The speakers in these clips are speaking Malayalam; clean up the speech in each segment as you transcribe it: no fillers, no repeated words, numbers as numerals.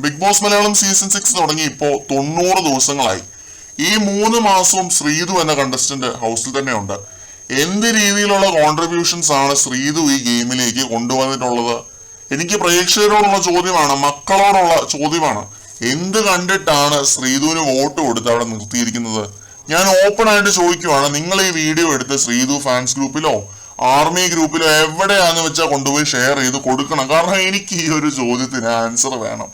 ബിഗ് ബോസ് മലയാളം സീസൺ 6 തുടങ്ങി ഇപ്പോൾ 90 ദിവസങ്ങളായി. ഈ 3 മാസവും ശ്രീതു എന്ന കണ്ടസ്റ്റന്റ് ഹൗസിൽ തന്നെയുണ്ട്. എന്ത് രീതിയിലുള്ള കോൺട്രിബ്യൂഷൻസ് ആണ് ശ്രീതു ഈ ഗെയിമിലേക്ക് കൊണ്ടുവന്നിട്ടുള്ളത്? എനിക്ക് പ്രേക്ഷകരോടുള്ള ചോദ്യമാണ്, മക്കളോടുള്ള ചോദ്യമാണ്. എന്ത് കണ്ടിട്ടാണ് ശ്രീതുവിന് വോട്ട് കൊടുത്ത് അവിടെ നിർത്തിയിരിക്കുന്നത്? ഞാൻ ഓപ്പൺ ആയിട്ട് ചോദിക്കുവാണ്, നിങ്ങൾ ഈ വീഡിയോ എടുത്ത് ശ്രീതു ഫാൻസ് ഗ്രൂപ്പിലോ ആർമി ഗ്രൂപ്പിലോ എവിടെയാന്ന് വെച്ചാൽ കൊണ്ടുപോയി ഷെയർ ചെയ്ത് കൊടുക്കണം. കാരണം എനിക്ക് ഈ ഒരു ചോദ്യത്തിന് ആൻസർ വേണം.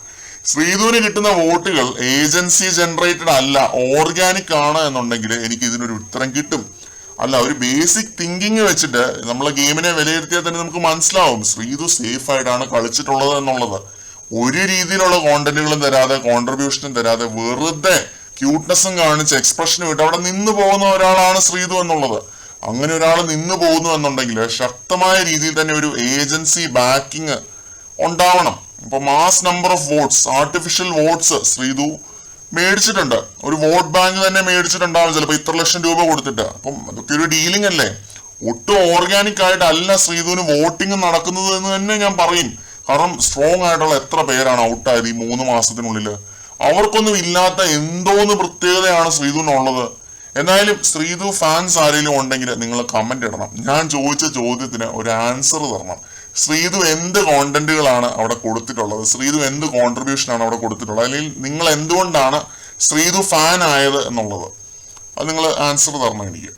ശ്രീധുവിന് കിട്ടുന്ന വോട്ടുകൾ ഏജൻസി ജനറേറ്റഡ് അല്ല, ഓർഗാനിക് ആണ് എന്നുണ്ടെങ്കിൽ എനിക്ക് ഇതിനൊരു ഉത്തരം കിട്ടും. അല്ല, ഒരു ബേസിക് തിങ്കിങ് വെച്ചിട്ട് നമ്മളെ ഗെയിമിനെ വിലയിരുത്തിയാൽ തന്നെ നമുക്ക് മനസ്സിലാവും ശ്രീധു സേഫ് ആയിട്ടാണ് കളിച്ചിട്ടുള്ളത് എന്നുള്ളത്. ഒരു രീതിയിലുള്ള കോണ്ടന്റുകളും തരാതെ, കോൺട്രിബ്യൂഷനും തരാതെ, വെറുതെ ക്യൂട്ട്നെസ്സും കാണിച്ച് എക്സ്പ്രഷനും ഇട്ട് അവിടെ നിന്ന് പോകുന്ന ഒരാളാണ് ശ്രീധു എന്നുള്ളത്. അങ്ങനെ ഒരാൾ നിന്ന് പോകുന്നു എന്നുണ്ടെങ്കിൽ ശക്തമായ രീതിയിൽ തന്നെ ഒരു ഏജൻസി ബാക്കിങ് ഉണ്ടാവണം. ഇപ്പൊ mass number of votes, artificial votes Sreedhu മേടിച്ചിട്ടുണ്ട്. ഒരു വോട്ട് ബാങ്ക് തന്നെ മേടിച്ചിട്ടുണ്ടാവും ചിലപ്പോൾ ഇത്ര ലക്ഷം രൂപ കൊടുത്തിട്ട്. അപ്പം അതൊക്കെ ഒരു ഡീലിംഗ് അല്ലേ? ഒട്ടും ഓർഗാനിക് ആയിട്ടല്ല ശ്രീധുവിന് വോട്ടിംഗ് നടക്കുന്നത് എന്ന് തന്നെ ഞാൻ പറയും. കാരണം സ്ട്രോങ് ആയിട്ടുള്ള എത്ര പേരാണ് ഔട്ടായത് ഈ 3 മാസത്തിനുള്ളിൽ? അവർക്കൊന്നും ഇല്ലാത്ത എന്തോന്ന് പ്രത്യേകതയാണ് ശ്രീധുവിനുള്ളത്. എന്തായാലും ശ്രീധു ഫാൻസ് ആരെങ്കിലും ഉണ്ടെങ്കിൽ നിങ്ങൾ കമന്റ് ഇടണം. ഞാൻ ചോദിച്ച ചോദ്യത്തിന് ഒരു ആൻസർ തരണം. ശ്രീധു എന്ത് കോണ്ടന്റുകളാണ് അവിടെ കൊടുത്തിട്ടുള്ളത്? ശ്രീധു എന്ത് കോൺട്രിബ്യൂഷനാണ് അവിടെ കൊടുത്തിട്ടുള്ളത്? അല്ലെങ്കിൽ നിങ്ങൾ എന്തുകൊണ്ടാണ് ശ്രീധു ഫാൻ ആയത് എന്നുള്ളത് അത് നിങ്ങൾ ആൻസർ തരണം എനിക്ക്.